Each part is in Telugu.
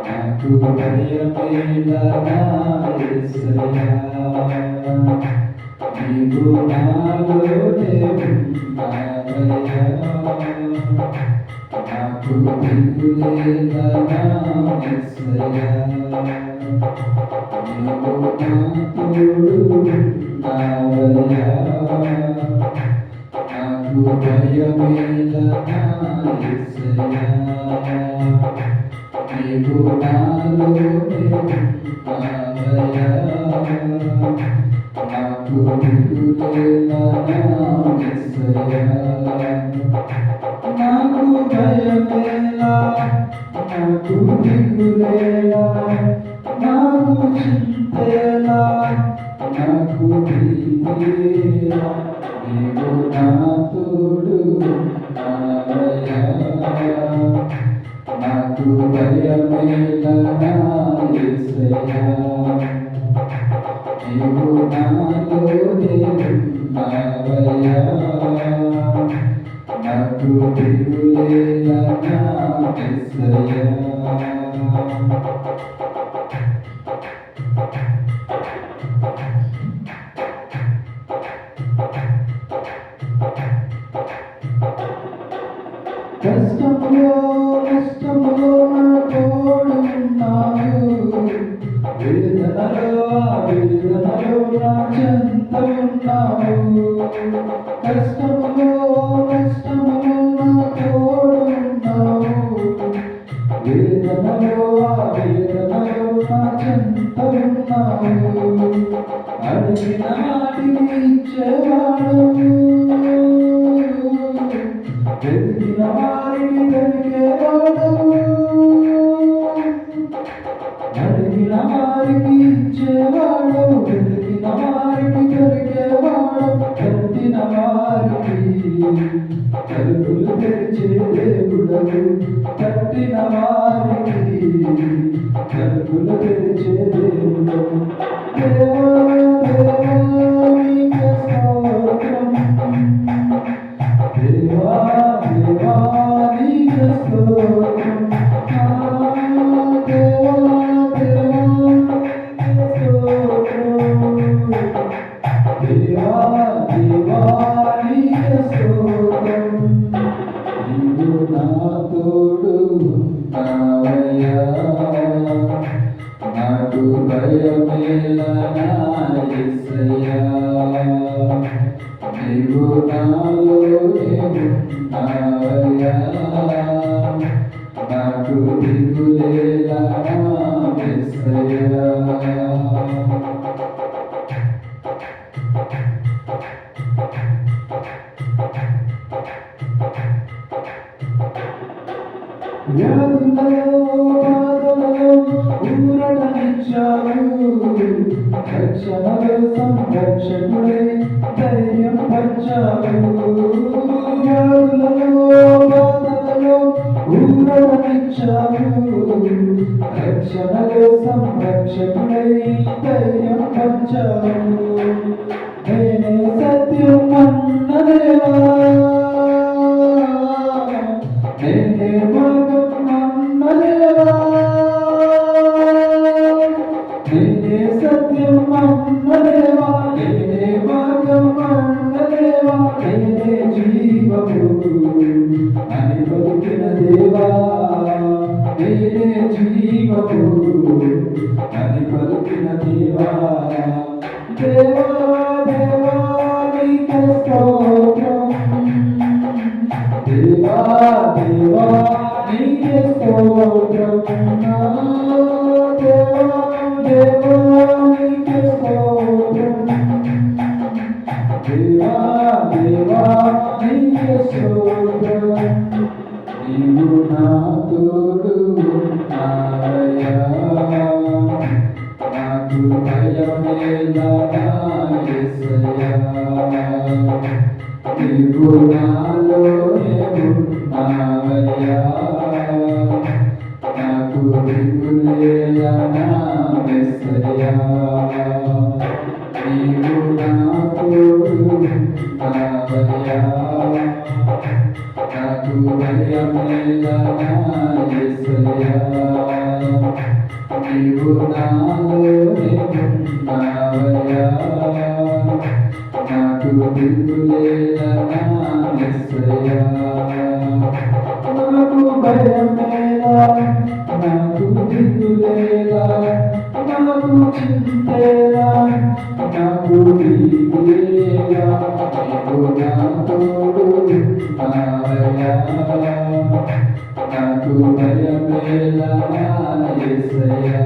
నాకు భయమేలా నా యేసయ్యా, నీవు నాలోనే ఉన్నావయ్యా, నాకు దిగులేలా నా యేసయ్యా, నీవు నా తోడు ఉన్నావయ్యా, నాకు భయమేలా నా యేసయ్యా, నీవు నాలోనే ఉన్నావయ్యా, నాకు దిగులేలా నా యేసయ్యా, నాకు భయమేలా, నాకు దిగులేలా, నాకు చింతేలా, నాకు భీతియేలా, నీవు నా తోడు ఉన్నావయ్యా, నాకు భయమేలా నా యేసయ్యా, నీవు నాలోనే ఉన్నావయ్యా, నాకు దిగులేలా నా యేసయ్యా. కష్టములో నష్టములో నా తోడు ఉన్నావు, వేదనలో వేదనలో నా చెంత ఉన్నావు, కష్టములో నష్టములో నా తోడు ఉన్నావు, వేదనలో వేదనలో నా చెంత ఉన్నావు, అడిగిన వాటిని ఇచ్చేవాడు, వెతికిన వారిని దొరికేవాడు, అడిగిన వారికి ఇచ్చేవాడు, వెతికిన వారికి దొరికేవాడు, తట్టిన వారికి తలుపులు తెరిచే దేవుడవు, తట్టిన వారికి తలుపులు తెరిచే దేవుడవు, దేవా దేవా నీకే స్తోత్రం, దేవా దేవా నీకే స్తోత్రం, దేవా దేవా నీకే స్తోత్రం, దేవా దేవా నీకే స్తోత్రం, నీవు నా తోడు ఉన్నావయ్యా, నాకు భయమేలా నా యేసయ్యా, నీవు నాలోనే ఉన్నావయ్యా, నాకు దిగులేలా నా యేసయ్యా. వ్యాధులలో బాధలలో ఊరటనిచ్చావు, రక్షణలో సంరక్షకుడై ధైర్యం పంచావు, వ్యాధులలో బాధలలో ఊరటనిచ్చావు, రక్షణలో సంరక్షకుడై ధైర్యం పంచావు, నేనే సత్యం అన్న దేవా, నేనే మార్గం అన్న దేవా, నేనే సత్యం అన్న దేవా, నేనే మార్గం అన్న దేవా, నేనే జీవము అని పలికిన దేవా, నేనే జీవము అని పలికిన దేవా, దేవా దేవా నీకే స్తోత్రం, దేవా దేవా నీకే స్తోత్రం, దేవా దేవా నీకే స్తోత్రం, దేవా దేవా నీకే స్తోత్రం, నీవు నా తోడు ఉన్నావయ్యా, నాకు భయమేలా నా యేసయ్యా, నీవు నాలోనే ఉన్నావయ్యా, నాకు దిగులేలా నా యేసయ్యా, నీవు నా తోడు ఉన్నావయ్యా, నాకు భయమేలా దిగులేలనా యేసయ్యా నీవు నాలోనే ఉన్నావయ్యా నాకు దిగులేలనా యేసయ్యా నాకు భయమేలా నాకు దిగులేలా నాకు చింతేలా నాకు దిగులేలా నీవు నా తోడు ఉన్నావయ్యా నాకు భయమేలా యేసయ్యా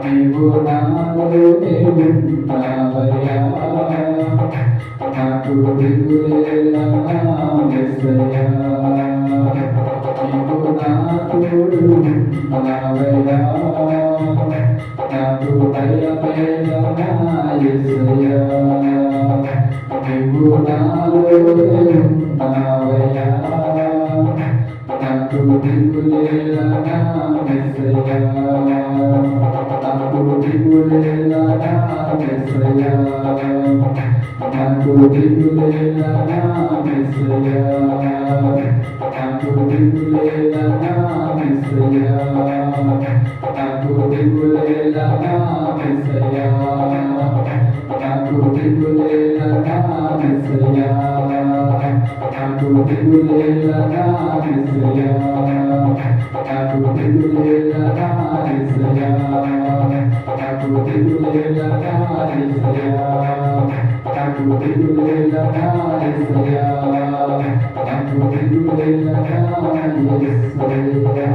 నీవు నాలోనే ఉన్నావయ్యా నాకు దిగులేలా యేసయ్యా నీవు నా తోడు ఉన్నావయ్యా నాకు భయమేలా యేసయ్యా నీవు నాలోనే ఉన్నావయ్యా నాకు దిగులేలా యేసయ్యా నాకు దిగులేలా యేసయ్యా నాకు దిగులేలా యేసయ్యా నాకు దిగులేలా యేసయ్యా నాకు దిగులేలా యేసయ్యా నాకు దిగులేలా యేసయ్యా నాకు దిగులేలా యేసయ్యా నాకు దిగులేలా యేసయ్యా నాకు దిగులేలా యేసయ్యా నాకు దిగులేలా యేసయ్యా నాకు దిగులేలా యేసయ్యా